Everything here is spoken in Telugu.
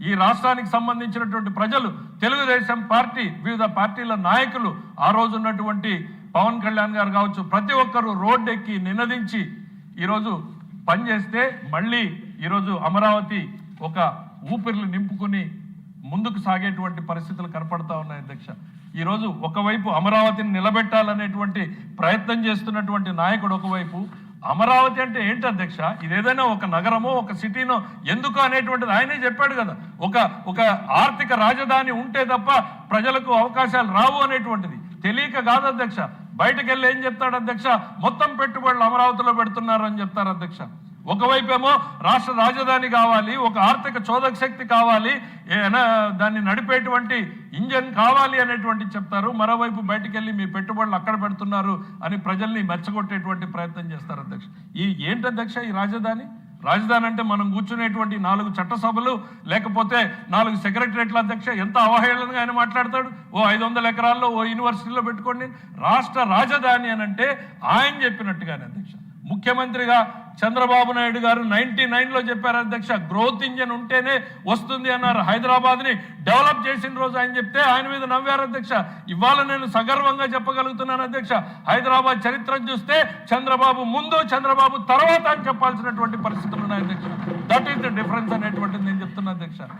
ఈ రాష్ట్రానికి సంబంధించినటువంటి ప్రజలు, తెలుగుదేశం పార్టీ, వివిధ పార్టీల నాయకులు, ఆ రోజు ఉన్నటువంటి పవన్ కళ్యాణ్ గారు కావచ్చు, ప్రతి ఒక్కరూ రోడ్డెక్కి నినదించి ఈరోజు పనిచేస్తే మళ్ళీ ఈరోజు అమరావతి ఒక ఊపిరిని నింపుకుని ముందుకు సాగేటువంటి పరిస్థితులు కనపడతా ఉన్నాయి అధ్యక్ష. ఈరోజు ఒకవైపు అమరావతిని నిలబెట్టాలనేటువంటి ప్రయత్నం చేస్తున్నటువంటి నాయకుడు ఒకవైపు, అమరావతి అంటే ఏంటి అధ్యక్ష, ఇదేదైనా ఒక నగరమో ఒక సిటీనో ఎందుకు అనేటువంటిది ఆయనే చెప్పాడు కదా. ఒక ఆర్థిక రాజధాని ఉంటే తప్ప ప్రజలకు అవకాశాలు రావు అనేటువంటిది తెలియక కాదు అధ్యక్ష. బయటకు వెళ్ళి ఏం చెప్తాడు అధ్యక్ష, మొత్తం పెట్టుబడులు అమరావతిలో పెడుతున్నారు అని చెప్తారు అధ్యక్ష. ఒకవైపేమో రాష్ట్ర రాజధాని కావాలి, ఒక ఆర్థిక చోదక శక్తి కావాలి, దాన్ని నడిపేటువంటి ఇంజన్ కావాలి అనేటువంటి చెప్తారు. మరోవైపు బయటికి వెళ్ళి మీ పెట్టుబడులు అక్కడ పెడుతున్నారు అని ప్రజల్ని మెచ్చగొట్టేటువంటి ప్రయత్నం చేస్తారు అధ్యక్ష. ఏంటి అధ్యక్ష ఈ రాజధాని? రాజధాని అంటే మనం కూర్చునేటువంటి 4 చట్టసభలు, లేకపోతే 4 సెక్రటరియట్ల అధ్యక్ష. ఎంత అవహేళనగా ఆయన మాట్లాడతాడు. 500 ఎకరాల్లో యూనివర్సిటీలో పెట్టుకోండి. రాష్ట్ర రాజధాని అని అంటే ఆయన చెప్పినట్టుగానే అధ్యక్ష. ముఖ్యమంత్రిగా చంద్రబాబు నాయుడు గారు 99లో చెప్పారు అధ్యక్ష, గ్రోత్ ఇంజన్ ఉంటేనే వస్తుంది అన్నారు. హైదరాబాద్ని డెవలప్ చేసిన రోజు ఆయన చెప్తే ఆయన మీద నవ్వారు అధ్యక్ష. ఇవాళ నేను సగర్వంగా చెప్పగలుగుతున్నాను అధ్యక్ష, హైదరాబాద్ చరిత్రను చూస్తే చంద్రబాబు ముందు, చంద్రబాబు తర్వాత అని చెప్పాల్సినటువంటి పరిస్థితులు ఉన్నాయి అధ్యక్ష. దట్ ఈస్ ద డిఫరెన్స్ అనేటువంటిది నేను చెప్తున్నా అధ్యక్ష.